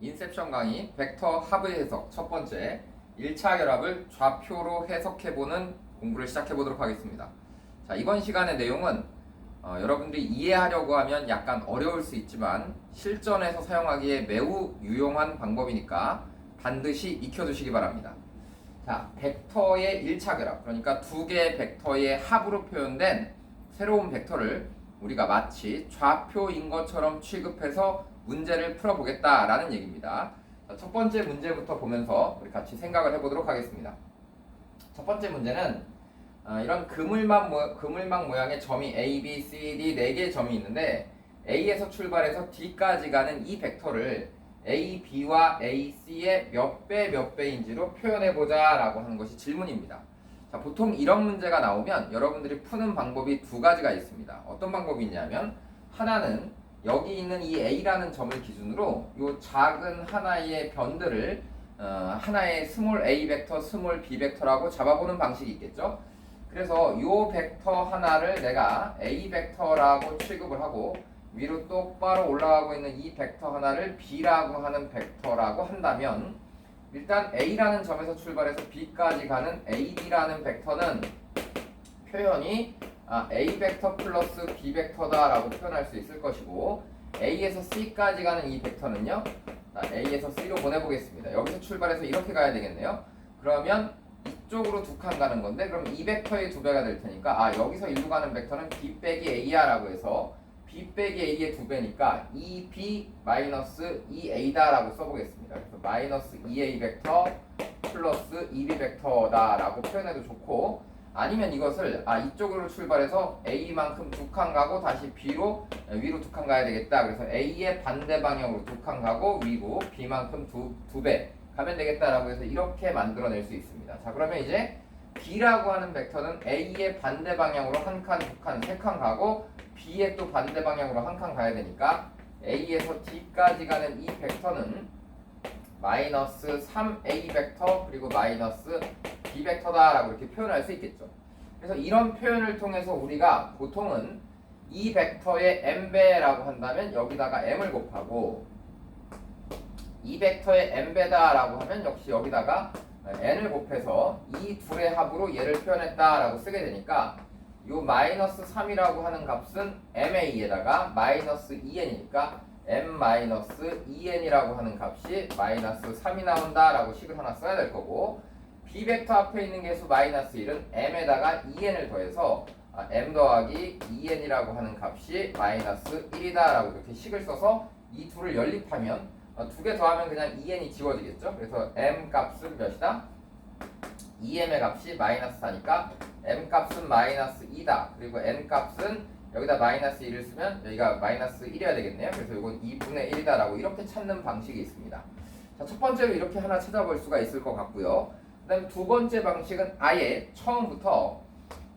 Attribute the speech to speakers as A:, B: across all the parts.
A: 인셉션 강의 벡터 합의 해석 첫 번째 1차 결합을 좌표로 해석해보는 공부를 시작해보도록 하겠습니다. 자, 이번 시간의 내용은 여러분들이 이해하려고 하면 약간 어려울 수 있지만 실전에서 사용하기에 매우 유용한 방법이니까 반드시 익혀두시기 바랍니다. 자, 벡터의 1차 결합, 그러니까 두 개의 벡터의 합으로 표현된 새로운 벡터를 우리가 마치 좌표인 것처럼 취급해서 문제를 풀어보겠다라는 얘기입니다. 자, 첫 번째 문제부터 보면서 우리 같이 생각을 해보도록 하겠습니다. 첫 번째 문제는 이런 그물망 모양의 점이 A, B, C, D 4개의 점이 있는데 A에서 출발해서 D까지 가는 이 벡터를 A, B와 A, C의 몇 배인지로 표현해보자 라고 하는 것이 질문입니다. 자, 보통 이런 문제가 나오면 여러분들이 푸는 방법이 두 가지가 있습니다. 어떤 방법이 있냐면 하나는 여기 있는 이 A라는 점을 기준으로 이 작은 하나의 변들을 하나의 스몰 A 벡터, 스몰 B 벡터라고 잡아보는 방식이 있겠죠. 그래서 이 벡터 하나를 내가 A 벡터라고 취급을 하고 위로 똑바로 올라가고 있는 이 벡터 하나를 B라고 하는 벡터라고 한다면 일단 A라는 점에서 출발해서 B까지 가는 AB라는 벡터는 표현이 A 벡터 플러스 B 벡터다라고 표현할 수 있을 것이고 A에서 C까지 가는 이 벡터는요, A에서 C로 보내보겠습니다. 여기서 출발해서 이렇게 가야 되겠네요. 그러면 이쪽으로 두 칸 가는 건데 그럼 이 벡터의 두 배가 될 테니까 여기서 일로 가는 벡터는 B 빼기 A야 라고 해서 B 빼기 A의 두 배니까 2B 마이너스 2A다 라고 써보겠습니다. 그래서 마이너스 2A 벡터 플러스 2B 벡터다 라고 표현해도 좋고, 아니면 이것을 이쪽으로 출발해서 A만큼 두 칸 가고 다시 B로 위로 두 칸 가야 되겠다. 그래서 A의 반대 방향으로 두 칸 가고 위로 B만큼 두 배 가면 되겠다라고 해서 이렇게 만들어낼 수 있습니다. 자, 그러면 이제 B라고 하는 벡터는 A의 반대 방향으로 한 칸, 두 칸, 세 칸 가고 B의 또 반대 방향으로 한 칸 가야 되니까 A에서 D까지 가는 이 벡터는 마이너스 3A 벡터 그리고 마이너스 B 벡터다 라고 이렇게 표현할 수 있겠죠. 그래서 이런 표현을 통해서 우리가 보통은 이 벡터의 n배라고 한다면 여기다가 m을 곱하고 이 벡터의 n배다 라고 하면 역시 여기다가 n을 곱해서 이 둘의 합으로 얘를 표현했다 라고 쓰게 되니까 요 마이너스 3이라고 하는 값은 ma에다가 마이너스 2n이니까 m-2n이라고 하는 값이 마이너스 3이 나온다 라고 식을 하나 써야 될 거고, B 벡터 앞에 있는 개수 마이너스 1은 m에다가 2n을 더해서 m 더하기 2n이라고 하는 값이 마이너스 1이다 라고 이렇게 식을 써서 이 둘을 연립하면 두 개 더하면 그냥 2n이 지워지겠죠. 그래서 m 값은 몇이다? 2m의 값이 마이너스 4니까 m 값은 마이너스 2다. 그리고 n 값은 여기다 마이너스 1을 쓰면 여기가 마이너스 1이어야 되겠네요. 그래서 이건 2분의 1이다 라고 이렇게 찾는 방식이 있습니다. 자, 첫 번째로 이렇게 하나 찾아볼 수가 있을 것 같고요. 그 다음 두 번째 방식은 아예 처음부터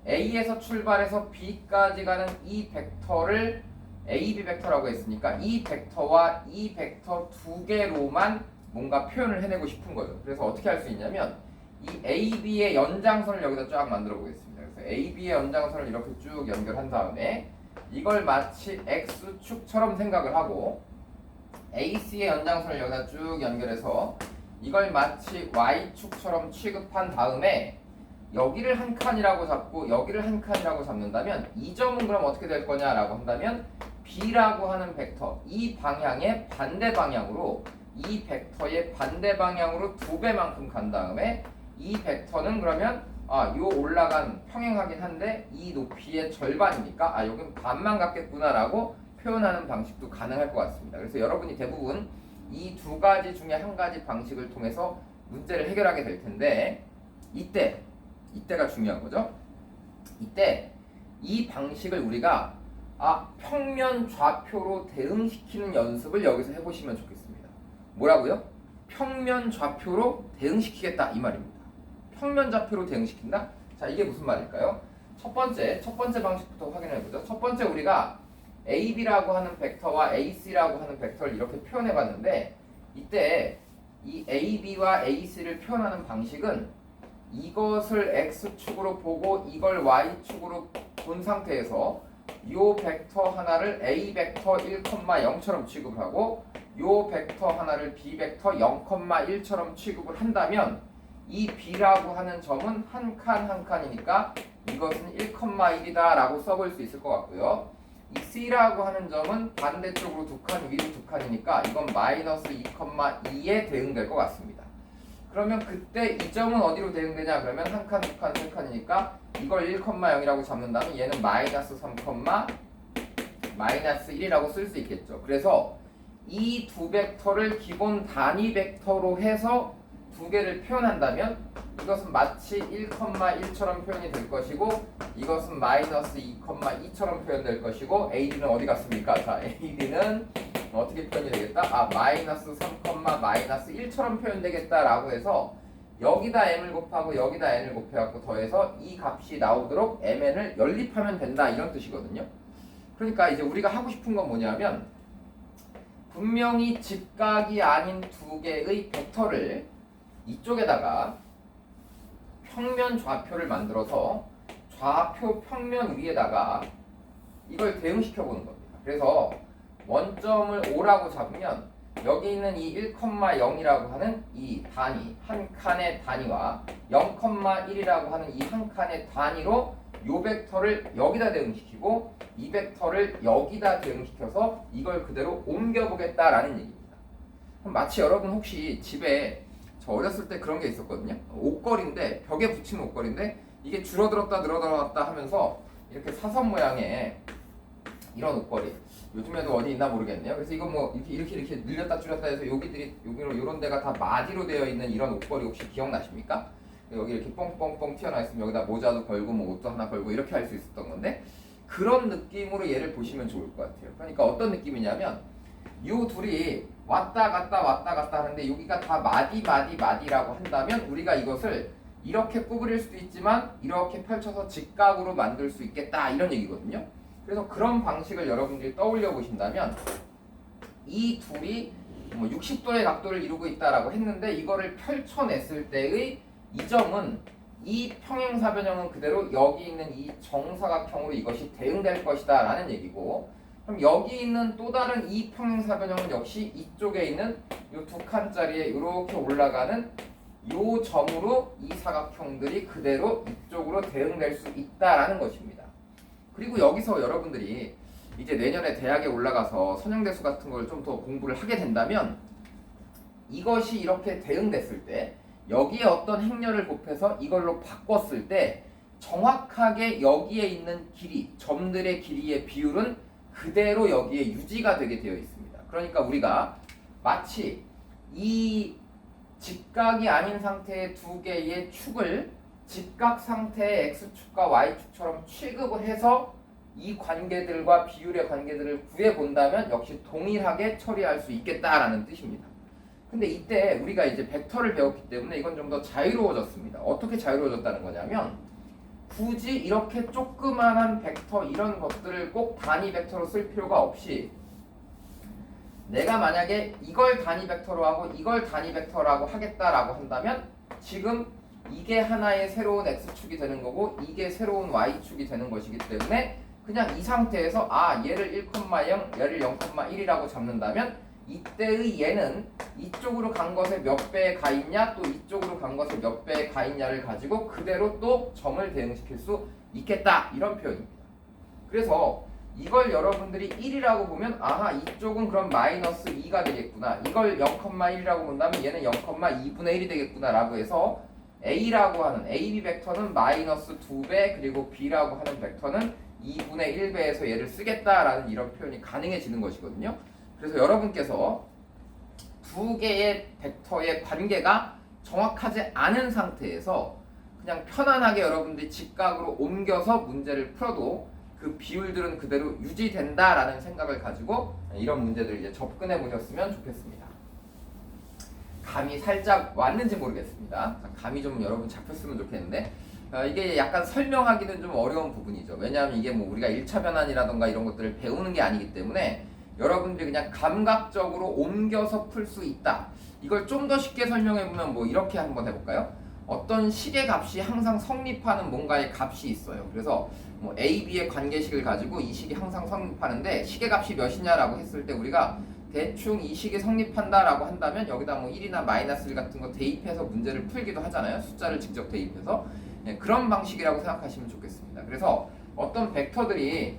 A: A에서 출발해서 B까지 가는 이 벡터를 AB 벡터라고 했으니까 이 벡터와 이 벡터 두 개로만 뭔가 표현을 해내고 싶은 거죠. 그래서 어떻게 할 수 있냐면 이 AB의 연장선을 여기다 쫙 만들어 보겠습니다. 그래서 AB의 연장선을 이렇게 쭉 연결한 다음에 이걸 마치 X축처럼 생각을 하고 AC의 연장선을 여기다 쭉 연결해서 이걸 마치 Y축처럼 취급한 다음에 여기를 한 칸이라고 잡고 여기를 한 칸이라고 잡는다면 이 점은 그럼 어떻게 될 거냐라고 한다면 B라고 하는 벡터 이 방향의 반대 방향으로 이 벡터의 반대 방향으로 두 배만큼 간 다음에 이 벡터는 그러면 요 올라간 평행하긴 한데 이 높이의 절반이니까 여긴 반만 같겠구나라고 표현하는 방식도 가능할 것 같습니다. 그래서 여러분이 대부분 이 두 가지 중에 한 가지 방식을 통해서 문제를 해결하게 될 텐데 이때가 중요한 거죠. 이때 이 방식을 우리가 평면 좌표로 대응시키는 연습을 여기서 해보시면 좋겠습니다. 뭐라고요? 평면 좌표로 대응시키겠다 이 말입니다. 평면 좌표로 대응시킨다? 자, 이게 무슨 말일까요? 첫 번째 방식부터 확인해보죠. 첫 번째 우리가 AB라고 하는 벡터와 AC라고 하는 벡터를 이렇게 표현해봤는데 이때 이 AB와 AC를 표현하는 방식은 이것을 X축으로 보고 이걸 Y축으로 본 상태에서 이 벡터 하나를 A 벡터 1,0처럼 취급하고 요 벡터 하나를 b 벡터 0,1처럼 취급을 한다면 이 b라고 하는 점은 한 칸 한 칸이니까 이것은 1,1이다 라고 써볼 수 있을 것 같고요. 이 c라고 하는 점은 반대쪽으로 두 칸, 위로 두 칸이니까 이건 마이너스 2,2에 대응될 것 같습니다. 그러면 그때 이 점은 어디로 대응되냐? 그러면 한 칸, 두 칸, 세 칸이니까 이걸 1,0이라고 잡는다면 얘는 마이너스 3, 마이너스 1이라고 쓸 수 있겠죠. 그래서 이 두 벡터를 기본 단위 벡터로 해서 두 개를 표현한다면 이것은 마치 1,1처럼 표현이 될 것이고 이것은 마이너스 2,2처럼 표현될 것이고 AD는 어디 갔습니까? 자, AD는 어떻게 표현이 되겠다? 마이너스 3, 마이너스 1처럼 표현되겠다라고 해서 여기다 m을 곱하고 여기다 n을 곱해갖고 더해서 이 값이 나오도록 mn을 연립하면 된다 이런 뜻이거든요. 그러니까 이제 우리가 하고 싶은 건 뭐냐면 분명히 직각이 아닌 두 개의 벡터를 이쪽에다가 평면 좌표를 만들어서 좌표 평면 위에다가 이걸 대응시켜 보는 겁니다. 그래서 원점을 5라고 잡으면 여기 있는 이 1,0이라고 하는 이 단위, 한 칸의 단위와 0,1이라고 하는 이 한 칸의 단위로 요 벡터를 여기다 대응시키고 이 벡터를 여기다 대응시켜서 이걸 그대로 옮겨보겠다라는 얘기입니다. 그럼 마치 여러분 혹시 집에 저 어렸을 때 그런 게 있었거든요. 옷걸이인데 벽에 붙인 옷걸이인데 이게 줄어들었다 늘어났다 하면서 이렇게 사선 모양의 이런 옷걸이 요즘에도 어디 있나 모르겠네요. 그래서 이거 뭐 이렇게 늘렸다 줄였다 해서 여기로 요런 데가 다 마디로 되어 있는 이런 옷걸이 혹시 기억나십니까? 여기 이렇게 뻥뻥뻥 튀어나와 있으면 여기다 모자도 걸고 뭐 옷도 하나 걸고 이렇게 할 수 있었던 건데 그런 느낌으로 얘를 보시면 좋을 것 같아요. 그러니까 어떤 느낌이냐면 요 둘이 왔다 갔다 하는데 여기가 다 마디라고 한다면 우리가 이것을 이렇게 구부릴 수도 있지만 이렇게 펼쳐서 직각으로 만들 수 있겠다 이런 얘기거든요. 그래서 그런 방식을 여러분들이 떠올려 보신다면 이 둘이 뭐 60도의 각도를 이루고 있다라고 했는데 이거를 펼쳐냈을 때의 이 점은 이 평행사변형은 그대로 여기 있는 이 정사각형으로 이것이 대응될 것이다 라는 얘기고 그럼 여기 있는 또 다른 이 평행사변형은 역시 이쪽에 있는 이 두 칸짜리에 이렇게 올라가는 요 점으로 이 사각형들이 그대로 이쪽으로 대응될 수 있다라는 것입니다. 그리고 여기서 여러분들이 이제 내년에 대학에 올라가서 선형대수 같은 걸 좀 더 공부를 하게 된다면 이것이 이렇게 대응됐을 때 여기에 어떤 행렬을 곱해서 이걸로 바꿨을 때 정확하게 여기에 있는 길이, 점들의 길이의 비율은 그대로 여기에 유지가 되게 되어 있습니다. 그러니까 우리가 마치 이 직각이 아닌 상태의 두 개의 축을 직각 상태의 x축과 y축처럼 취급을 해서 이 관계들과 비율의 관계들을 구해본다면 역시 동일하게 처리할 수 있겠다라는 뜻입니다. 근데 이때 우리가 이제 벡터를 배웠기 때문에 이건 좀 더 자유로워졌습니다. 어떻게 자유로워졌다는 거냐면 굳이 이렇게 조그만한 벡터 이런 것들을 꼭 단위 벡터로 쓸 필요가 없이 내가 만약에 이걸 단위 벡터로 하고 이걸 단위 벡터라고 하겠다라고 한다면 지금 이게 하나의 새로운 x축이 되는 거고 이게 새로운 y축이 되는 것이기 때문에 그냥 이 상태에서 얘를 1,0 얘를 0,1이라고 잡는다면 이때의 얘는 이쪽으로 간 것에 몇 배에 가 있냐 또 이쪽으로 간 것에 몇 배에 가 있냐를 가지고 그대로 또 점을 대응시킬 수 있겠다 이런 표현입니다. 그래서 이걸 여러분들이 1이라고 보면 이쪽은 그럼 마이너스 2가 되겠구나 이걸 0,1이라고 본다면 얘는 0,2분의 1이 되겠구나 라고 해서 A라고 하는 AB 벡터는 마이너스 2배 그리고 B라고 하는 벡터는 2분의 1배에서 얘를 쓰겠다라는 이런 표현이 가능해지는 것이거든요. 그래서 여러분께서 두 개의 벡터의 관계가 정확하지 않은 상태에서 그냥 편안하게 여러분들이 직각으로 옮겨서 문제를 풀어도 그 비율들은 그대로 유지된다라는 생각을 가지고 이런 문제들을 이제 접근해 보셨으면 좋겠습니다. 감이 살짝 왔는지 모르겠습니다. 감이 좀 여러분 잡혔으면 좋겠는데 이게 약간 설명하기는 좀 어려운 부분이죠. 왜냐하면 이게 뭐 우리가 1차 변환이라던가 이런 것들을 배우는 게 아니기 때문에 여러분들이 그냥 감각적으로 옮겨서 풀 수 있다. 이걸 좀 더 쉽게 설명해 보면 뭐 이렇게 한번 해볼까요? 어떤 식의 값이 항상 성립하는 뭔가의 값이 있어요. 그래서 뭐 A, B의 관계식을 가지고 이 식이 항상 성립하는데 식의 값이 몇이냐라고 했을 때 우리가 대충 이 식이 성립한다라고 한다면 여기다 뭐 1이나 마이너스 1 같은 거 대입해서 문제를 풀기도 하잖아요. 숫자를 직접 대입해서. 네, 그런 방식이라고 생각하시면 좋겠습니다. 그래서 어떤 벡터들이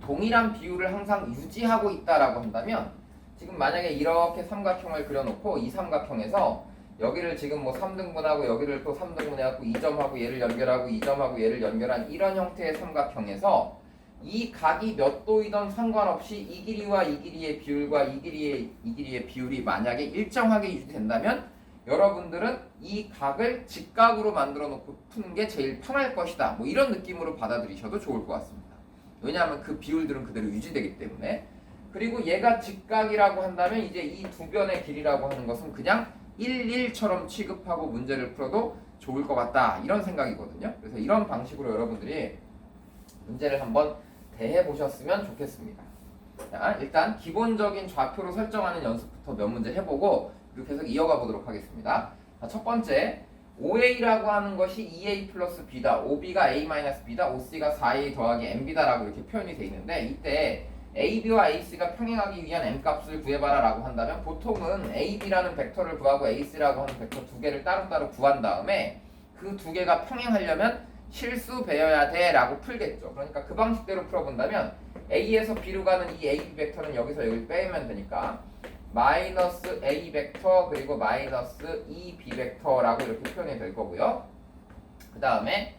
A: 동일한 비율을 항상 유지하고 있다라고 한다면 지금 만약에 이렇게 삼각형을 그려놓고 이 삼각형에서 여기를 지금 뭐 3등분하고 여기를 또 3등분해갖고 이 점하고 얘를 연결하고 이 점하고 얘를 연결한 이런 형태의 삼각형에서 이 각이 몇 도이든 상관없이 이 길이와 이 길이의 비율과 이 길이의 비율이 만약에 일정하게 유지된다면 여러분들은 이 각을 직각으로 만들어 놓고 푸는 게 제일 편할 것이다. 뭐 이런 느낌으로 받아들이셔도 좋을 것 같습니다. 왜냐하면 그 비율들은 그대로 유지되기 때문에. 그리고 얘가 직각이라고 한다면 이제 이 두 변의 길이라고 하는 것은 그냥 1, 1처럼 취급하고 문제를 풀어도 좋을 것 같다. 이런 생각이거든요. 그래서 이런 방식으로 여러분들이 문제를 한번 대해 보셨으면 좋겠습니다. 자, 일단 기본적인 좌표로 설정하는 연습부터 몇 문제 해보고 그리고 계속 이어가 보도록 하겠습니다. 자, 첫 번째 5a라고 하는 것이 2a 플러스 b다. 5b가 a-b다. 5c가 4a 더하기 mb다라고 이렇게 표현이 되어 있는데 이때 ab와 ac가 평행하기 위한 m값을 구해봐라 라고 한다면 보통은 ab라는 벡터를 구하고 ac라고 하는 벡터 두 개를 따로따로 구한 다음에 그 두 개가 평행하려면 실수 배워야 돼 라고 풀겠죠. 그러니까 그 방식대로 풀어본다면 a에서 b로 가는 이 a, b 벡터는 여기서 여기 빼면 되니까 마이너스 a 벡터 그리고 마이너스 2b 벡터라고 이렇게 표현이 될 거고요. 그 다음에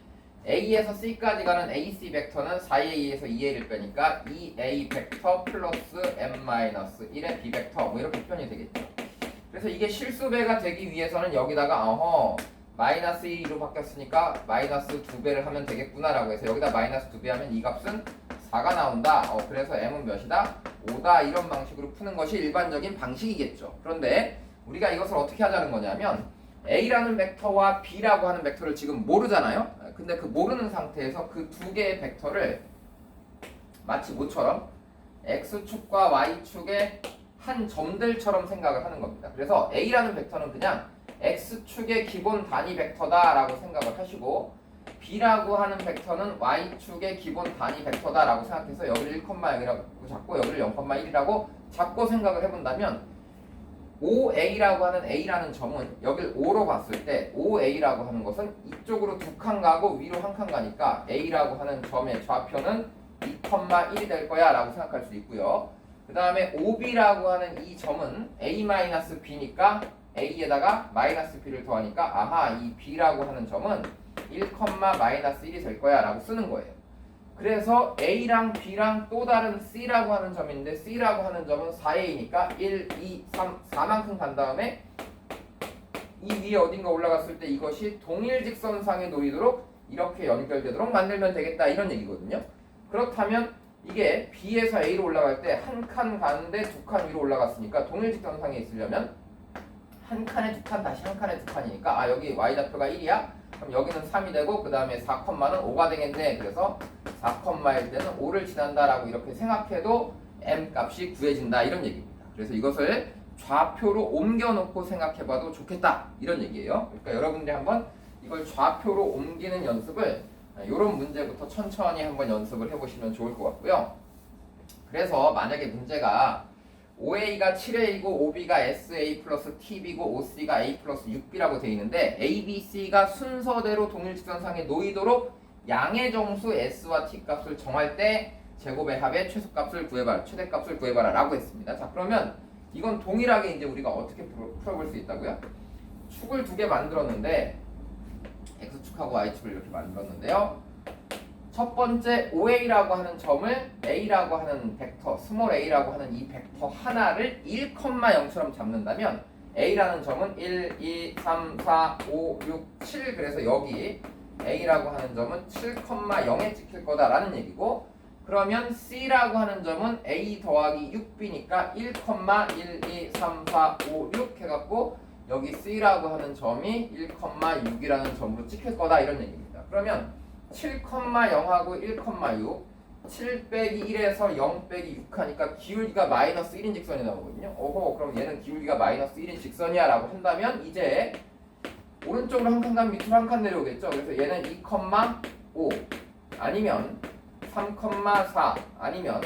A: a에서 c까지 가는 ac 벡터는 4a에서 2a를 빼니까 2a 벡터 플러스 m-1의 b 벡터 뭐 이렇게 표현이 되겠죠. 그래서 이게 실수배가 되기 위해서는 여기다가 마이너스 1로 바뀌었으니까 마이너스 2배를 하면 되겠구나 라고 해서 여기다 마이너스 2배 하면 이 값은 4가 나온다. 그래서 m은 몇이다? 5다. 이런 방식으로 푸는 것이 일반적인 방식이겠죠. 그런데 우리가 이것을 어떻게 하자는 거냐면 a라는 벡터와 b라고 하는 벡터를 지금 모르잖아요. 근데 그 모르는 상태에서 그 두 개의 벡터를 마치 뭐처럼 x축과 y축의 한 점들처럼 생각을 하는 겁니다. 그래서 a라는 벡터는 그냥 x축의 기본 단위 벡터다 라고 생각을 하시고 b라고 하는 벡터는 y축의 기본 단위 벡터다 라고 생각해서 여기를 1,0이라고 잡고 여기를 0,1이라고 잡고 생각을 해본다면 5a라고 하는 a라는 점은 여길 5로 봤을 때 5a라고 하는 것은 이쪽으로 두 칸 가고 위로 한 칸 가니까 a라고 하는 점의 좌표는 2,1이 될 거야 라고 생각할 수 있고요. 그 다음에 5b라고 하는 이 점은 a-b니까 a에다가 마이너스 b를 더하니까 아하 이 b라고 하는 점은 1,-1이 될 거야 라고 쓰는 거예요. 그래서 a랑 b랑 또 다른 c라고 하는 점인데 c라고 하는 점은 4a니까 1, 2, 3, 4만큼 간 다음에 이 위에 어딘가 올라갔을 때 이것이 동일 직선상에 놓이도록 이렇게 연결되도록 만들면 되겠다 이런 얘기거든요. 그렇다면 이게 b에서 a로 올라갈 때 한 칸 가는데 두 칸 위로 올라갔으니까 동일 직선상에 있으려면 한 칸에 두 칸 다시 한 칸에 두 칸이니까 여기 y좌표가 1이야? 그럼 여기는 3이 되고 그 다음에 4는 5가 되겠네. 그래서 4,1 때는 5를 지난다라고 이렇게 생각해도 m 값이 구해진다 이런 얘기입니다. 그래서 이것을 좌표로 옮겨놓고 생각해봐도 좋겠다 이런 얘기예요. 그러니까 여러분들이 한번 이걸 좌표로 옮기는 연습을 이런 문제부터 천천히 한번 연습을 해보시면 좋을 것 같고요. 그래서 만약에 문제가 5a가 7a이고 5b가 sa 플러스 tb고 5c가 a 플러스 6b라고 되어 있는데 a, b, c가 순서대로 동일 직선상에 놓이도록 양의 정수 s와 t 값을 정할 때 제곱의 합의 최소값을 구해봐라, 최대값을 구해봐라 라고 했습니다. 자, 그러면 이건 동일하게 이제 우리가 어떻게 풀어볼 수 있다고요? 축을 두 개 만들었는데 x축하고 y축을 이렇게 만들었는데요. 첫 번째 5a라고 하는 점을 a라고 하는 벡터, 스몰 a라고 하는 이 벡터 하나를 1,0처럼 잡는다면 a라는 점은 1, 2, 3, 4, 5, 6, 7 그래서 여기 a라고 하는 점은 7,0에 찍힐 거다라는 얘기고 그러면 c라고 하는 점은 a 더하기 6b니까 1,1, 2, 3, 4, 5, 6 해갖고 여기 c라고 하는 점이 1,6이라는 점으로 찍힐 거다 이런 얘기입니다. 그러면 7,0하고 1,6 7 빼기 1에서 0 빼기 6 하니까 기울기가 마이너스 1인 직선이 나오거든요. 그럼 얘는 기울기가 마이너스 1인 직선이야 라고 한다면 이제 오른쪽으로 한 칸 가면 밑으로 한 칸 내려오겠죠. 그래서 얘는 2,5 아니면 3,4 아니면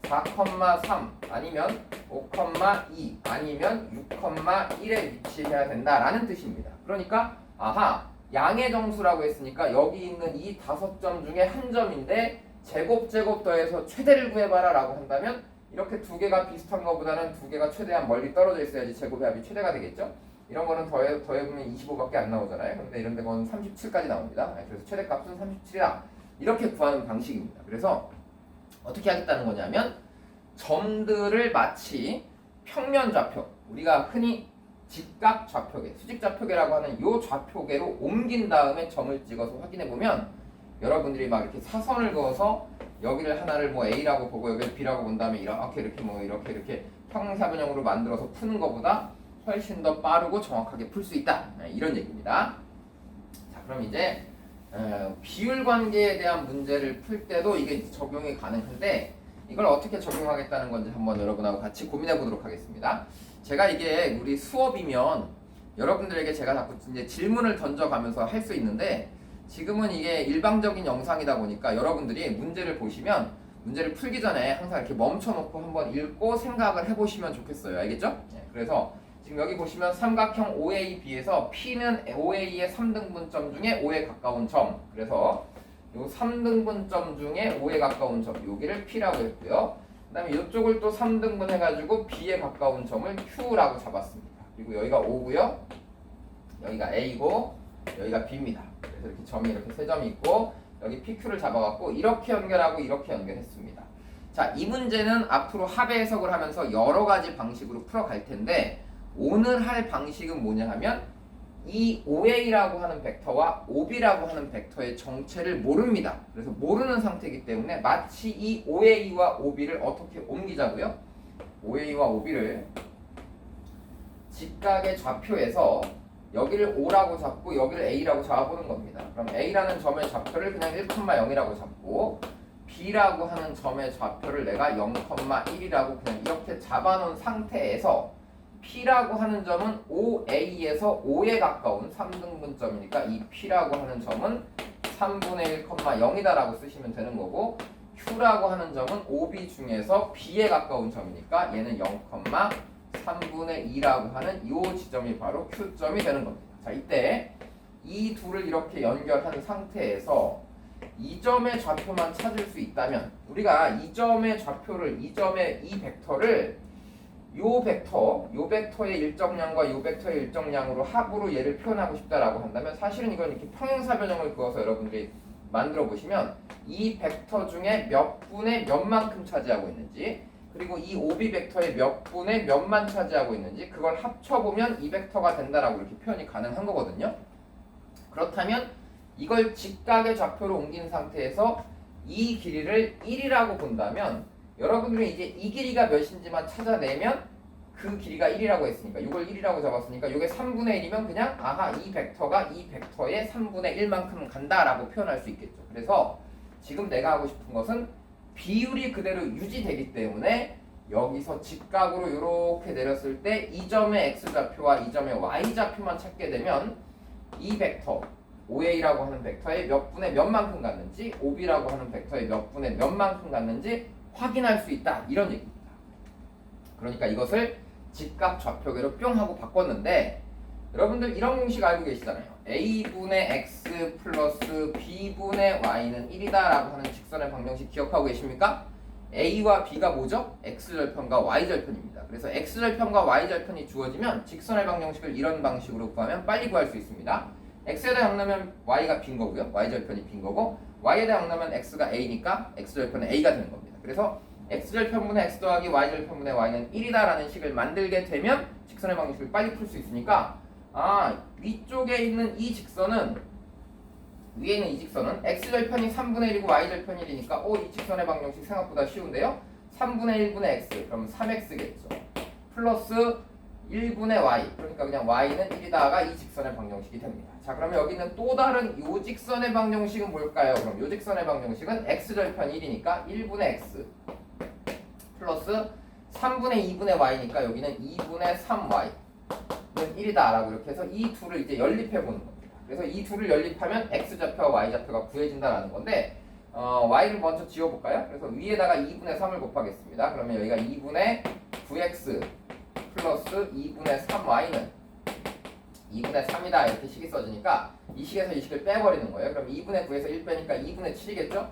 A: 4,3 아니면 5,2 아니면 6,1에 위치해야 된다라는 뜻입니다. 그러니까 아하, 양의 정수라고 했으니까 여기 있는 이 5점 중에 한 점인데 제곱 더해서 최대를 구해봐라 라고 한다면 이렇게 두 개가 비슷한 것보다는 두 개가 최대한 멀리 떨어져 있어야지 제곱의 합이 최대가 되겠죠. 이런 거는 더해보면 25밖에 안 나오잖아요. 근데 이런 데는 37까지 나옵니다. 그래서 최대값은 37이다. 이렇게 구하는 방식입니다. 그래서 어떻게 하겠다는 거냐면 점들을 마치 평면 좌표, 우리가 흔히 직각 좌표계, 수직 좌표계라고 하는 요 좌표계로 옮긴 다음에 점을 찍어서 확인해 보면 여러분들이 막 이렇게 사선을 그어서 여기를 하나를 뭐 A라고 보고 여기를 B라고 본 다음에 이렇게 뭐 이렇게 평행사변형으로 만들어서 푸는 것보다 훨씬 더 빠르고 정확하게 풀 수 있다. 이런 얘기입니다. 자, 그럼 이제 비율 관계에 대한 문제를 풀 때도 이게 적용이 가능한데 이걸 어떻게 적용하겠다는 건지 한번 여러분하고 같이 고민해 보도록 하겠습니다. 제가 이게 우리 수업이면 여러분들에게 제가 자꾸 이제 질문을 던져가면서 할 수 있는데 지금은 이게 일방적인 영상이다 보니까 여러분들이 문제를 보시면 문제를 풀기 전에 항상 이렇게 멈춰놓고 한번 읽고 생각을 해보시면 좋겠어요. 알겠죠? 네, 그래서 지금 여기 보시면 삼각형 OAB에서 P는 OA의 3등분점 중에 5에 가까운 점. 그래서 요 3등분점 중에 5에 가까운 점, 여기를 P라고 했고요. 그 다음에 이쪽을 또 3등분 해가지고 B에 가까운 점을 Q라고 잡았습니다. 그리고 여기가 O고요. 여기가 A고 여기가 B입니다. 그래서 이렇게 점이 이렇게 세 점이 있고 여기 PQ를 잡아갖고 이렇게 연결하고 이렇게 연결했습니다. 자, 이 문제는 앞으로 합의 해석을 하면서 여러 가지 방식으로 풀어갈 텐데 오늘 할 방식은 뭐냐 하면 이 OA라고 하는 벡터와 OB라고 하는 벡터의 정체를 모릅니다. 그래서 모르는 상태이기 때문에 마치 이 OA와 OB를 어떻게 옮기자고요? OA와 OB를 직각의 좌표에서 여기를 O라고 잡고 여기를 A라고 잡아보는 겁니다. 그럼 A라는 점의 좌표를 그냥 1,0이라고 잡고 B라고 하는 점의 좌표를 내가 0,1이라고 그냥 이렇게 잡아놓은 상태에서 P라고 하는 점은 OA에서 5에 가까운 3등분점이니까 이 P라고 하는 점은 3분의 1,0이다라고 쓰시면 되는 거고 Q라고 하는 점은 OB 중에서 B에 가까운 점이니까 얘는 0,3분의 2라고 하는 이 지점이 바로 Q점이 되는 겁니다. 자, 이때 이 둘을 이렇게 연결한 상태에서 이 점의 좌표만 찾을 수 있다면 우리가 이 점의 좌표를 이 점의 이 벡터를 요 벡터의 일정량과 요 벡터의 일정량으로 합으로 얘를 표현하고 싶다라고 한다면 사실은 이건 이렇게 평행사변형을 그어서 여러분들이 만들어 보시면 이 벡터 중에 몇 분의 몇만큼 차지하고 있는지 그리고 이 OB 벡터의 몇 분의 몇만 차지하고 있는지 그걸 합쳐보면 이 벡터가 된다라고 이렇게 표현이 가능한 거거든요. 그렇다면 이걸 직각의 좌표로 옮긴 상태에서 이 길이를 1이라고 본다면 여러분들이 이제 이 길이가 몇인지만 찾아내면 그 길이가 1이라고 했으니까 이걸 1이라고 잡았으니까 이게 3분의 1이면 그냥 아하 이 벡터가 이 벡터의 3분의 1만큼 간다라고 표현할 수 있겠죠. 그래서 지금 내가 하고 싶은 것은 비율이 그대로 유지되기 때문에 여기서 직각으로 이렇게 내렸을 때 이 점의 x좌표와 이 점의 y좌표만 찾게 되면 이 벡터 OA라고 하는 벡터의 몇 분의 몇만큼 갔는지 OB라고 하는 벡터의 몇 분의 몇만큼 갔는지 확인할 수 있다 이런 얘기입니다. 그러니까 이것을 직각 좌표계로 뿅 하고 바꿨는데 여러분들 이런 공식 알고 계시잖아요. A분의 X 플러스 B분의 Y는 1이다 라고 하는 직선의 방정식 기억하고 계십니까? A와 B가 뭐죠? X절편과 Y절편입니다. 그래서 X절편과 Y절편이 주어지면 직선의 방정식을 이런 방식으로 구하면 빨리 구할 수 있습니다. X에다 0 넣으면 Y가 빈 거고요. Y절편이 빈 거고 Y에다 0 넣으면 X가 A니까 X절편은 A가 되는 겁니다. 그래서 X절편분의 X 더하기 Y절편분의 Y는 1이다 라는 식을 만들게 되면 직선의 방정식을 빨리 풀 수 있으니까 위쪽에 있는 이 직선은 위에 있는 이 직선은 X절편이 3분의 1이고 Y절편이 1이니까 이 직선의 방정식 생각보다 쉬운데요. 3분의 1분의 X 그럼 3X겠죠. 플러스 1분의 Y 그러니까 그냥 Y는 1이다가 이 직선의 방정식이 됩니다. 자, 그러면 여기는 또 다른 요 직선의 방정식은 뭘까요? 그럼 요 직선의 방정식은 X절편 1이니까 1분의 X 플러스 3분의 2분의 Y니까 여기는 2분의 3Y 는 1이다 라고 이렇게 해서 이 둘을 이제 연립해 보는 겁니다. 그래서 이 둘을 연립하면 X좌표와 Y좌표가 구해진다라는 건데 y를 먼저 지워볼까요? 그래서 위에다가 2분의 3을 곱하겠습니다. 그러면 여기가 2분의 9x 플러스 2분의 3y는 2분의 3이다 이렇게 식이 써지니까 이 식에서 이 식을 빼버리는 거예요. 그럼 2분의 9에서 1 빼니까 2분의 7이겠죠?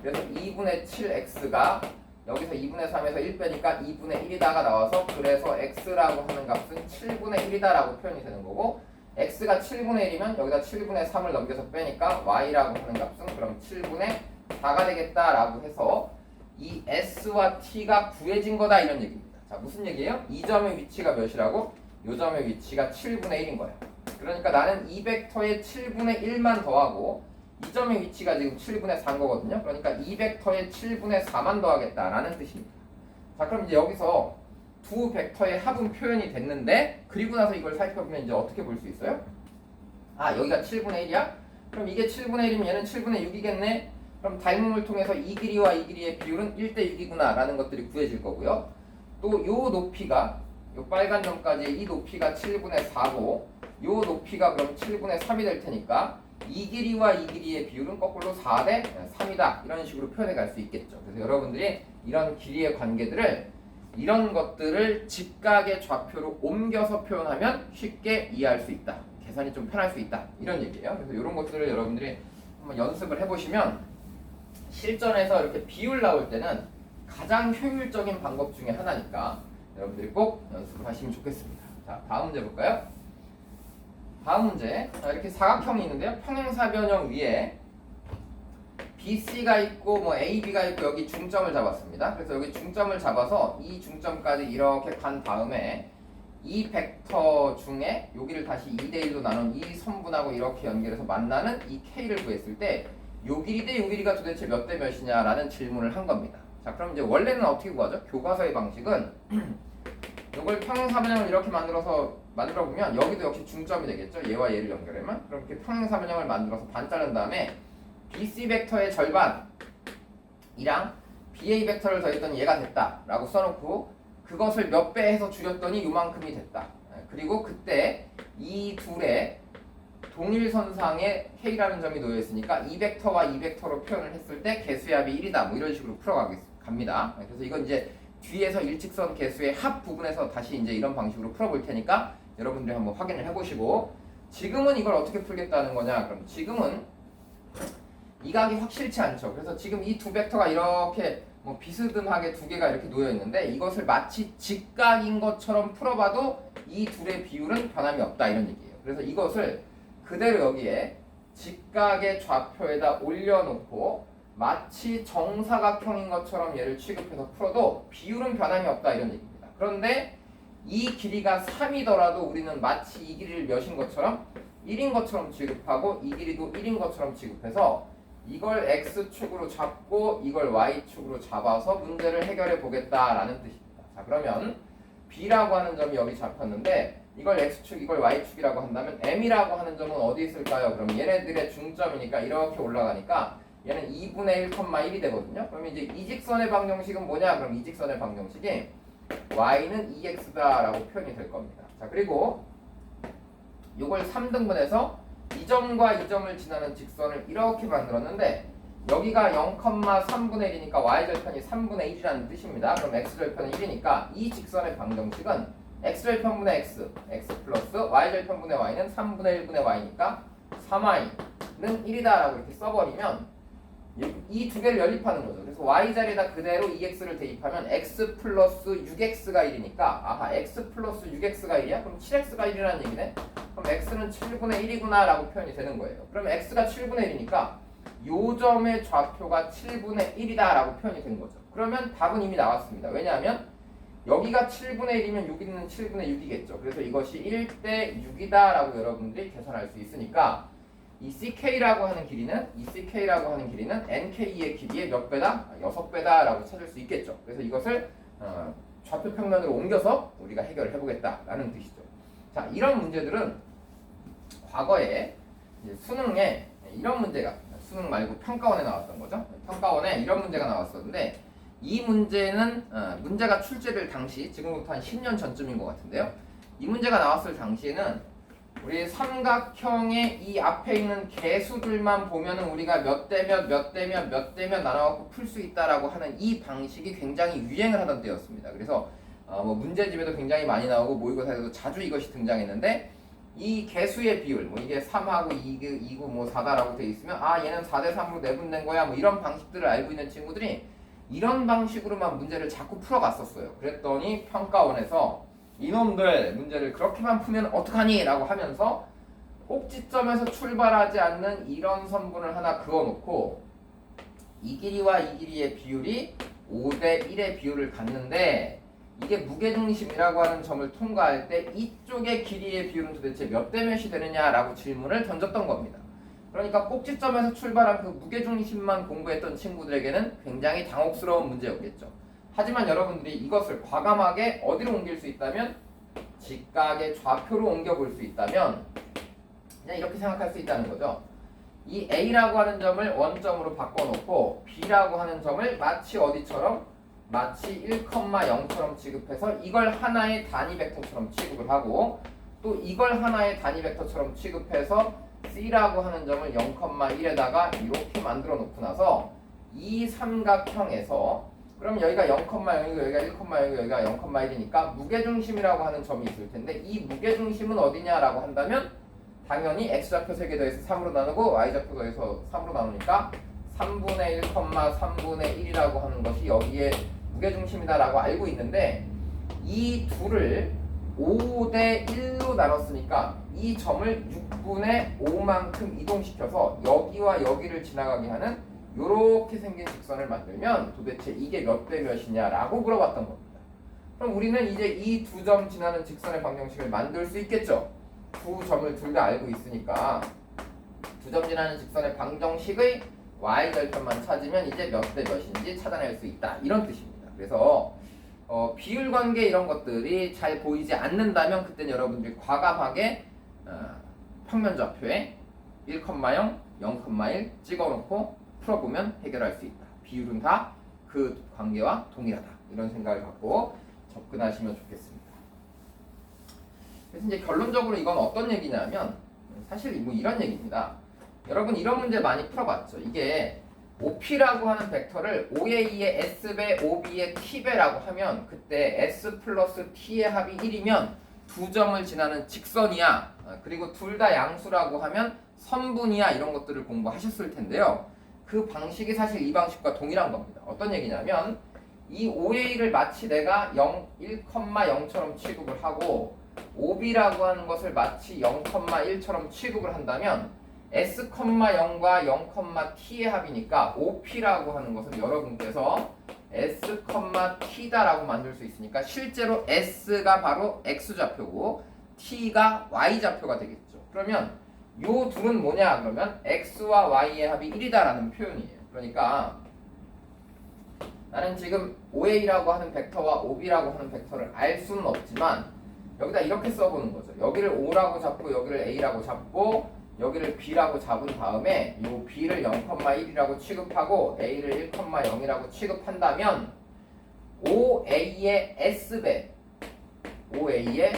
A: 그래서 2분의 7x가 여기서 2분의 3에서 1 빼니까 2분의 1이다가 나와서 그래서 x라고 하는 값은 7분의 1이다라고 표현이 되는 거고 x가 7분의 1이면 여기다 7분의 3을 넘겨서 빼니까 y라고 하는 값은 그럼 7분의 4가 되겠다라고 해서 이 s와 t가 구해진 거다 이런 얘기입니다. 자, 무슨 얘기예요? 이 점의 위치가 몇이라고? 이 점의 위치가 7분의 1인 거예요. 그러니까 나는 이 벡터에 7분의 1만 더하고 이 점의 위치가 지금 7분의 4인 거거든요. 그러니까 이 벡터에 7분의 4만 더하겠다라는 뜻입니다. 자, 그럼 이제 여기서 두 벡터의 합은 표현이 됐는데 그리고 나서 이걸 살펴보면 이제 어떻게 볼 수 있어요? 아, 여기가 7분의 1이야? 그럼 이게 7분의 1이면 얘는 7분의 6이겠네? 그럼 닮음을 통해서 이 길이와 이 길이의 비율은 1대 6이구나 라는 것들이 구해질 거고요. 또 요 높이가 요 빨간 점까지 이 높이가 7분의 4고 요 높이가 그럼 7분의 3이 될 테니까 이 길이와 이 길이의 비율은 거꾸로 4대 3이다 이런 식으로 표현해 갈 수 있겠죠. 그래서 여러분들이 이런 길이의 관계들을 이런 것들을 직각의 좌표로 옮겨서 표현하면 쉽게 이해할 수 있다. 계산이 좀 편할 수 있다. 이런 얘기예요. 그래서 이런 것들을 여러분들이 한번 연습을 해보시면 실전에서 이렇게 비율 나올 때는 가장 효율적인 방법 중에 하나니까 여러분들이 꼭 연습을 하시면 좋겠습니다. 자, 다음 문제 볼까요? 다음 문제. 자, 이렇게 사각형이 있는데요. 평행사변형 위에 BC가 있고 뭐 AB가 있고 여기 중점을 잡았습니다. 그래서 여기 중점을 잡아서 이 중점까지 이렇게 간 다음에 이 벡터 중에 여기를 다시 2대1로 나눈 이 선분하고 이렇게 연결해서 만나는 이 K를 구했을 때 요 길이 대 요 길이가 도대체 몇 대 몇이냐라는 질문을 한 겁니다. 자, 그럼 이제 원래는 어떻게 구하죠? 교과서의 방식은 이걸 평행사변형을 이렇게 만들어 보면 여기도 역시 중점이 되겠죠. 얘와 얘를 연결하면 그럼 이렇게 평행사변형을 만들어서 반 자른 다음에 BC 벡터의 절반이랑 BA 벡터를 더했더니 얘가 됐다라고 써놓고 그것을 몇 배 해서 줄였더니 요만큼이 됐다. 그리고 그때 이 둘의 동일선상에 K라는 점이 놓여있으니까 이 벡터와 이 벡터로 표현을 했을 때 개수의 합이 1이다. 뭐 이런 식으로 풀어갑니다. 그래서 이건 이제 뒤에서 일직선 개수의 합 부분에서 다시 이제 이런 방식으로 풀어볼 테니까 여러분들이 한번 확인을 해보시고 지금은 이걸 어떻게 풀겠다는 거냐? 그럼 지금은 이 각이 확실치 않죠. 그래서 지금 이 두 벡터가 이렇게 뭐 비스듬하게 두 개가 이렇게 놓여 있는데 이것을 마치 직각인 것처럼 풀어봐도 이 둘의 비율은 변함이 없다 이런 얘기예요. 그래서 이것을 그대로 여기에 직각의 좌표에다 올려놓고 마치 정사각형인 것처럼 얘를 취급해서 풀어도 비율은 변함이 없다 이런 얘기입니다. 그런데 이 길이가 3이더라도 우리는 마치 이 길이를 몇인 것처럼 1인 것처럼 취급하고 이 길이도 1인 것처럼 취급해서 이걸 X축으로 잡고 이걸 Y축으로 잡아서 문제를 해결해 보겠다라는 뜻입니다. 자, 그러면 B라고 하는 점이 여기 잡혔는데 이걸 X축 이걸 Y축이라고 한다면 M이라고 하는 점은 어디 있을까요? 그럼 얘네들의 중점이니까 이렇게 올라가니까 얘는 2분의 1, 1이 되거든요. 그럼 이제 이 직선의 방정식은 뭐냐? 그럼 이 직선의 방정식이 Y는 2X다라고 표현이 될 겁니다. 자, 그리고 이걸 3등분해서 이 점과 이 점을 지나는 직선을 이렇게 만들었는데 여기가 0,3분의 1이니까 y절편이 3분의 1이라는 뜻입니다. 그럼 x절편은 1이니까 이 직선의 방정식은 x절편분의 x, x 플러스 y절편분의 y는 3분의 1분의 y니까 3y는 1이다라고 이렇게 써버리면 이 두 개를 연립하는 거죠. 그래서 y자리에다 그대로 2x를 대입하면 x 플러스 6x가 1이니까 아하 x 플러스 6x가 1이야? 그럼 7x가 1이라는 얘기네? 그럼 x는 7분의 1이구나 라고 표현이 되는 거예요. 그러면 x가 7분의 1이니까 요 점의 좌표가 7분의 1이다 라고 표현이 된 거죠. 그러면 답은 이미 나왔습니다. 왜냐하면 여기가 7분의 1이면 여기는 7분의 6이겠죠. 그래서 이것이 1대 6이다 라고 여러분들이 계산할 수 있으니까 이 CK라고 하는 길이는 NK의 길이의 몇 배다? 6배다 라고 찾을 수 있겠죠. 그래서 이것을 좌표 평면으로 옮겨서 우리가 해결을 해보겠다라는 뜻이죠. 자, 이런 문제들은 과거에 이제 수능에 이런 문제가 수능 말고 평가원에 나왔던 거죠. 평가원에 이런 문제가 나왔었는데 이 문제는 문제가 출제될 당시 지금부터 한 10년 전쯤인 것 같은데요. 이 문제가 나왔을 당시에는 우리 삼각형의 이 앞에 있는 개수들만 보면은 우리가 몇 대 몇, 몇 대 몇, 몇 대 몇 나눠갖고 풀 수 있다라고 하는 이 방식이 굉장히 유행을 하던 때였습니다. 그래서 뭐 문제집에도 굉장히 많이 나오고 모의고사에도 자주 이것이 등장했는데 이 개수의 비율, 뭐 이게 3하고 2고 뭐 4다라고 돼 있으면 얘는 4대 3으로 내분된 거야, 뭐 이런 방식들을 알고 있는 친구들이 이런 방식으로만 문제를 자꾸 풀어갔었어요. 그랬더니 평가원에서 이놈들 문제를 그렇게만 풀면 어떡하니? 라고 하면서 꼭지점에서 출발하지 않는 이런 선분을 하나 그어놓고 이 길이와 이 길이의 비율이 5대 1의 비율을 갖는데 이게 무게중심이라고 하는 점을 통과할 때 이쪽의 길이의 비율은 도대체 몇 대 몇이 되느냐라고 질문을 던졌던 겁니다. 그러니까 꼭지점에서 출발한 그 무게중심만 공부했던 친구들에게는 굉장히 당혹스러운 문제였겠죠. 하지만 여러분들이 이것을 과감하게 어디로 옮길 수 있다면 직각의 좌표로 옮겨볼 수 있다면 그냥 이렇게 생각할 수 있다는 거죠. 이 A라고 하는 점을 원점으로 바꿔놓고 B라고 하는 점을 마치 어디처럼? 마치 1,0처럼 취급해서 이걸 하나의 단위 벡터처럼 취급을 하고 또 이걸 하나의 단위 벡터처럼 취급해서 C라고 하는 점을 0,1에다가 이렇게 만들어 놓고 나서 이 삼각형에서 그럼 여기가 0,0이고 여기가 1,0이고 여기가 0,1이니까 무게중심이라고 하는 점이 있을 텐데 이 무게중심은 어디냐라고 한다면 당연히 x좌표 3개 더해서 3으로 나누고 y좌표 더해서 3으로 나누니까 3분의 1, 3분의 1이라고 하는 것이 여기에 무게중심이다라고 알고 있는데 이 둘을 5대 1로 나눴으니까 이 점을 6분의 5만큼 이동시켜서 여기와 여기를 지나가게 하는 요렇게 생긴 직선을 만들면 도대체 이게 몇 대 몇이냐라고 물어봤던 겁니다. 그럼 우리는 이제 이 두 점 지나는 직선의 방정식을 만들 수 있겠죠. 두 점을 둘 다 알고 있으니까 두 점 지나는 직선의 방정식의 y절편만 찾으면 이제 몇 대 몇인지 찾아낼 수 있다 이런 뜻입니다. 그래서 비율 관계 이런 것들이 잘 보이지 않는다면 그때는 여러분들이 과감하게 평면좌표에 1,0, 0,1 찍어놓고 풀어보면 해결할 수 있다. 비율은 다 그 관계와 동일하다. 이런 생각을 갖고 접근하시면 좋겠습니다. 그래서 이제 결론적으로 이건 어떤 얘기냐면 사실 뭐 이런 얘기입니다. 여러분 이런 문제 많이 풀어봤죠. 이게 OP라고 하는 벡터를 OA의 S배, OB의 T배라고 하면 그때 S 플러스 T의 합이 1이면 두 점을 지나는 직선이야. 그리고 둘 다 양수라고 하면 선분이야. 이런 것들을 공부하셨을 텐데요. 그 방식이 사실 이 방식과 동일한 겁니다. 어떤 얘기냐면 이 OA를 마치 내가 1,0처럼 취급을 하고 OB라고 하는 것을 마치 0,1처럼 취급을 한다면 S,0과 0,t의 합이니까 OP라고 하는 것은 여러분께서 S,t다라고 만들 수 있으니까 실제로 S가 바로 X좌표고 T가 Y좌표가 되겠죠. 그러면 요 둘은 뭐냐 그러면 X와 Y의 합이 1이다라는 표현이에요. 그러니까 나는 지금 OA라고 하는 벡터와 OB라고 하는 벡터를 알 수는 없지만 여기다 이렇게 써보는 거죠. 여기를 O라고 잡고 여기를 A라고 잡고 여기를 B라고 잡은 다음에 요 B를 0,1이라고 취급하고 A를 1,0이라고 취급한다면 OA의 S배 OA의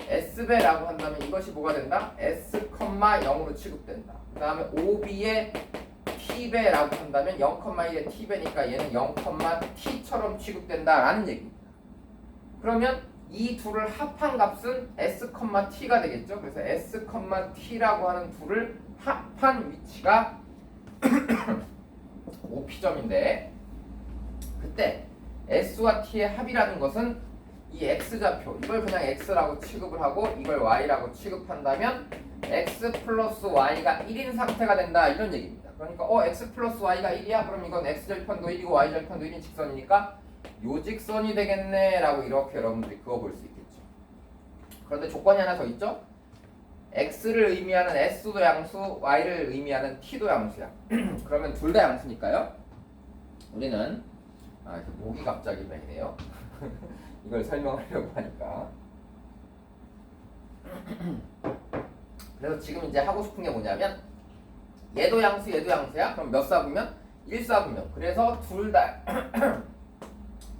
A: S배라고 한다면 이것이 뭐가 된다? S,0으로 취급된다. 그 다음에 OB의 T배라고 한다면 0,1의 T배니까 얘는 0,t처럼 취급된다라는 얘기입니다. 그러면 이 둘을 합한 값은 S,t가 되겠죠. 그래서 S,t라고 하는 둘을 합한 위치가 OP점인데 그때 S와 T의 합이라는 것은 이 X좌표 이걸 그냥 X라고 취급을 하고 이걸 Y라고 취급한다면 X 플러스 Y가 1인 상태가 된다 이런 얘기입니다. 그러니까 X 플러스 Y가 1이야? 그럼 이건 X절편도 1이고 Y절편도 1인 직선이니까 요 직선이 되겠네 라고 이렇게 여러분들이 그어볼 수 있겠죠. 그런데 조건이 하나 더 있죠. X를 의미하는 S도 양수, Y를 의미하는 T도 양수야. 그러면 둘 다 양수니까요. 우리는 목이 갑자기 메이네요. 이걸 설명하려고 하니까. 그래서 지금 이제 하고 싶은 게 뭐냐면 얘도 양수 얘도 양수야? 그럼 몇 삽이면? 1삽이면. 그래서 둘 다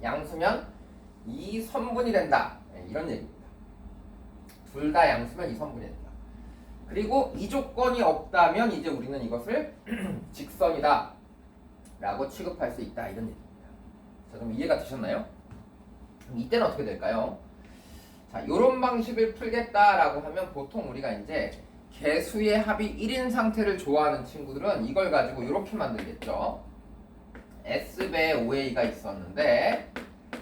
A: 양수면 2선분이 된다. 이런 얘기입니다. 둘 다 양수면 2선분이 된다. 그리고 이 조건이 없다면 이제 우리는 이것을 직선이다 라고 취급할 수 있다 이런 얘기입니다. 자, 좀 이해가 되셨나요? 그럼 이때는 어떻게 될까요? 자, 요런 방식을 풀겠다라고 하면 보통 우리가 이제 개수의 합이 1인 상태를 좋아하는 친구들은 이걸 가지고 이렇게 만들겠죠. S배 5A가 있었는데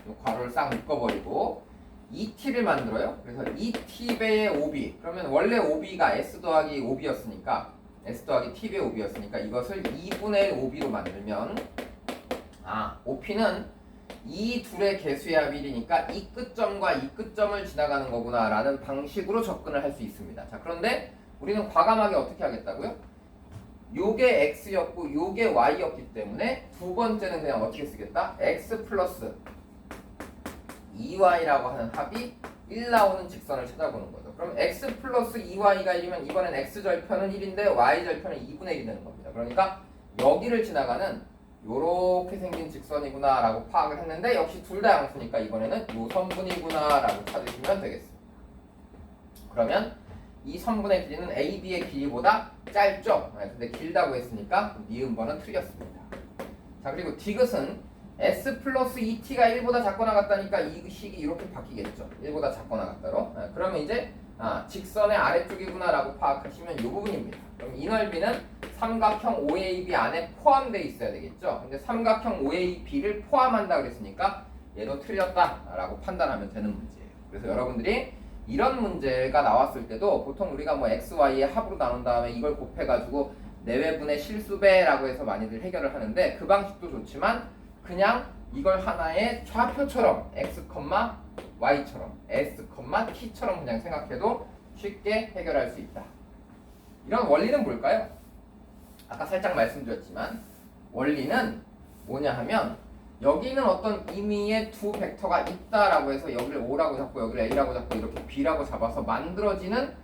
A: 요 괄호를 싹 묶어버리고 2T를 만들어요. 그래서 2T배의 5B 그러면 원래 5B가 S 더하기 5B였으니까 S 더하기 T배의 5B였으니까 이것을 2분의 5B로 만들면 OP는 이 둘의 개수의 합이 1이니까 이 끝점과 이 끝점을 지나가는 거구나 라는 방식으로 접근을 할 수 있습니다. 자, 그런데 우리는 과감하게 어떻게 하겠다고요? 요게 X였고 요게 Y였기 때문에 두 번째는 그냥 어떻게 쓰겠다? X 플러스 2Y라고 하는 합이 1 나오는 직선을 찾아보는 거죠. 그럼 X 플러스 2Y가 1이면 이번엔 X절편은 1인데 Y절편은 2분의 1이 되는 겁니다. 그러니까 여기를 지나가는 요렇게 생긴 직선이구나 라고 파악을 했는데 역시 둘 다 양수니까 이번에는 요 선분이구나 라고 찾으시면 되겠습니다. 그러면 이 선분의 길이는 AB의 길이보다 짧죠? 근데 길다고 했으니까 니은번은 틀렸습니다. 자, 그리고 디귿은 S 플러스 2T가 1보다 작거나 같다니까 이 식이 이렇게 바뀌겠죠. 1보다 작거나 같다로. 그러면 이제 직선의 아래쪽이구나 라고 파악하시면 이 부분입니다. 그럼 이 넓이는 삼각형 OAB 안에 포함되어 있어야 되겠죠. 근데 삼각형 OAB를 포함한다 그랬으니까 얘도 틀렸다 라고 판단하면 되는 문제예요. 그래서 여러분들이 이런 문제가 나왔을 때도 보통 우리가 뭐 X, Y의 합으로 나눈 다음에 이걸 곱해가지고 내외분의 실수배라고 해서 많이들 해결을 하는데 그 방식도 좋지만 그냥 이걸 하나의 좌표처럼 X, Y처럼 S, T처럼 그냥 생각해도 쉽게 해결할 수 있다. 이런 원리는 뭘까요? 아까 살짝 말씀드렸지만 원리는 뭐냐 하면 여기는 어떤 의미의 두 벡터가 있다라고 해서 여기를 O라고 잡고 여기를 A라고 잡고 이렇게 B라고 잡아서 만들어지는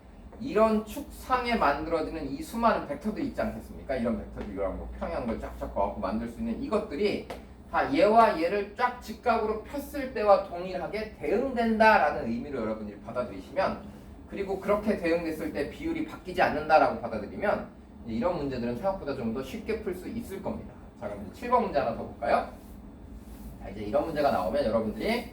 A: 이런 축상에 만들어지는 이 수많은 벡터들이 있지 않겠습니까? 이런 벡터들 이런 뭐 평양을 쫙쫙 갖고 만들 수 있는 이것들이 다 얘와 얘를 쫙 직각으로 폈을 때와 동일하게 대응된다라는 의미로 여러분들이 받아들이시면 그리고 그렇게 대응됐을 때 비율이 바뀌지 않는다라고 받아들이면 이런 문제들은 생각보다 좀 더 쉽게 풀 수 있을 겁니다. 자, 그럼 이제 7번 문제 하나 더 볼까요? 자, 이제 이런 문제가 나오면 여러분들이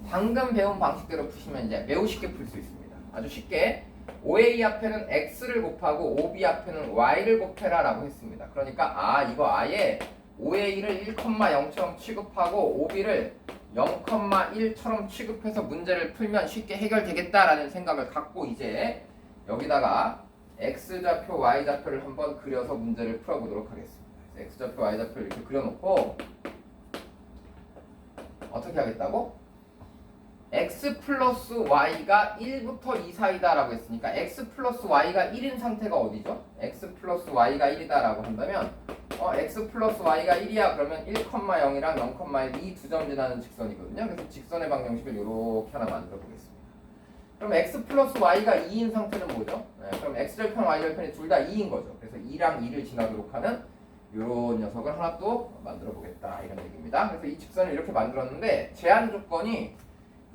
A: 방금 배운 방식대로 푸시면 이제 매우 쉽게 풀 수 있습니다. 아주 쉽게 OA 앞에는 X를 곱하고 OB 앞에는 Y를 곱해라 라고 했습니다. 그러니까 이거 아예 OA를 1,0처럼 취급하고 OB를 0,1처럼 취급해서 문제를 풀면 쉽게 해결되겠다라는 생각을 갖고 이제 여기다가 X좌표, Y좌표를 한번 그려서 문제를 풀어보도록 하겠습니다. X좌표, Y좌표를 이렇게 그려놓고 어떻게 하겠다고? X 플러스 Y가 1부터 2 사이다 라고 했으니까 X 플러스 Y가 1인 상태가 어디죠? X 플러스 Y가 1이다 라고 한다면 X 플러스 Y가 1이야 그러면 1,0이랑 0,1 이 두 점 지나는 직선이거든요. 그래서 직선의 방정식을 이렇게 하나 만들어 보겠습니다. 그럼 X 플러스 Y가 2인 상태는 뭐죠? 그럼 X절편, Y절편이 둘 다 2인 거죠. 그래서 2랑 2를 지나도록 하는 이런 녀석을 하나 또 만들어 보겠다 이런 얘기입니다. 그래서 이 직선을 이렇게 만들었는데 제한 조건이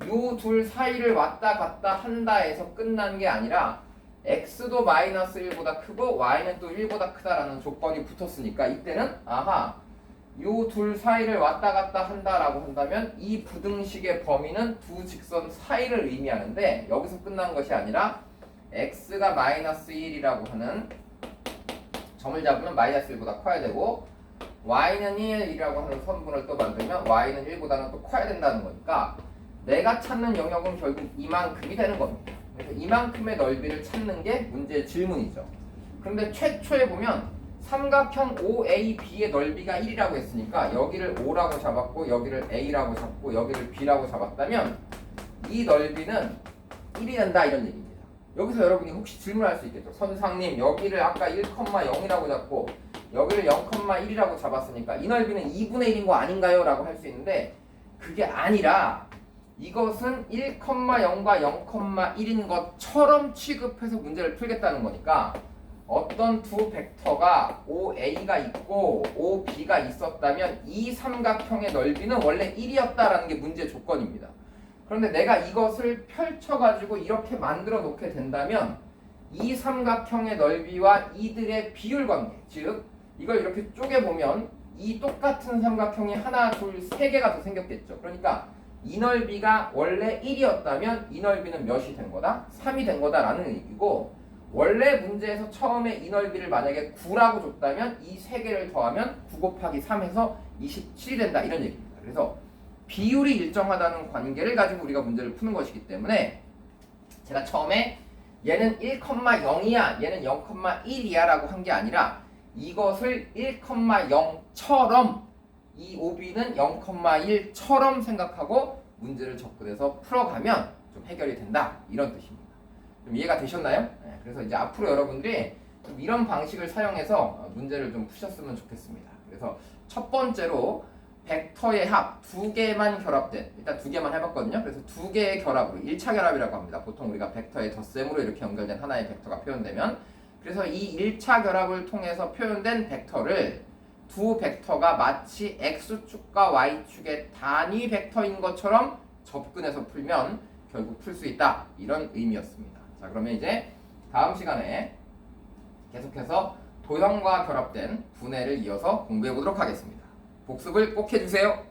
A: 요 둘 사이를 왔다 갔다 한다 해서 끝난 게 아니라 X도 마이너스 1보다 크고 Y는 또 1보다 크다라는 조건이 붙었으니까 이때는 요 둘 사이를 왔다 갔다 한다라고 한다면 이 부등식의 범위는 두 직선 사이를 의미하는데 여기서 끝난 것이 아니라 X가 마이너스 1이라고 하는 점을 잡으면 마이너스 1보다 커야 되고 Y는 1이라고 하는 선분을 또 만들면 Y는 1보다는 또 커야 된다는 거니까 내가 찾는 영역은 결국 이만큼이 되는 겁니다. 그래서 이만큼의 넓이를 찾는 게 문제의 질문이죠. 그런데 최초에 보면 삼각형 OAB의 넓이가 1이라고 했으니까 여기를 O라고 잡았고 여기를 A라고 잡고 여기를 B라고 잡았다면 이 넓이는 1이 된다 이런 얘기입니다. 여기서 여러분이 혹시 질문할 수 있겠죠. 선생님 여기를 아까 1,0이라고 잡고 여기를 0,1이라고 잡았으니까 이 넓이는 2분의 1인 거 아닌가요? 라고 할 수 있는데 그게 아니라 이것은 1,0과 0,1인 것처럼 취급해서 문제를 풀겠다는 거니까 어떤 두 벡터가 OA가 있고 OB가 있었다면 이 삼각형의 넓이는 원래 1이었다라는 게 문제의 조건입니다. 그런데 내가 이것을 펼쳐가지고 이렇게 만들어 놓게 된다면 이 삼각형의 넓이와 이들의 비율 관계, 즉 이걸 이렇게 쪼개보면 이 똑같은 삼각형이 하나, 둘, 세 개가 더 생겼겠죠. 그러니까 이 넓이가 원래 1이었다면 이 넓이는 몇이 된 거다? 3이 된 거다라는 얘기고, 원래 문제에서 처음에 이 넓이를 만약에 9라고 줬다면 이 세 개를 더하면 9 곱하기 3 해서 27이 된다, 이런 얘기입니다. 그래서 비율이 일정하다는 관계를 가지고 우리가 문제를 푸는 것이기 때문에 제가 처음에 얘는 1,0이야, 얘는 0,1이야 라고 한 게 아니라 이것을 1,0처럼 이 OB는 0,1처럼 생각하고 문제를 접근해서 풀어가면 좀 해결이 된다, 이런 뜻입니다. 좀 이해가 되셨나요? 네, 그래서 이제 앞으로 여러분들이 좀 이런 방식을 사용해서 문제를 좀 푸셨으면 좋겠습니다. 그래서 첫 번째로 벡터의 합 두 개만 결합된, 일단 두 개만 해봤거든요. 그래서 두 개의 결합으로 1차 결합이라고 합니다. 보통 우리가 벡터의 덧셈으로 이렇게 연결된 하나의 벡터가 표현되면, 그래서 이 1차 결합을 통해서 표현된 벡터를 두 벡터가 마치 x축과 y축의 단위 벡터인 것처럼 접근해서 풀면 결국 풀 수 있다, 이런 의미였습니다. 자, 그러면 이제 다음 시간에 계속해서 도형과 결합된 분해를 이어서 공부해 보도록 하겠습니다. 복습을 꼭 해주세요.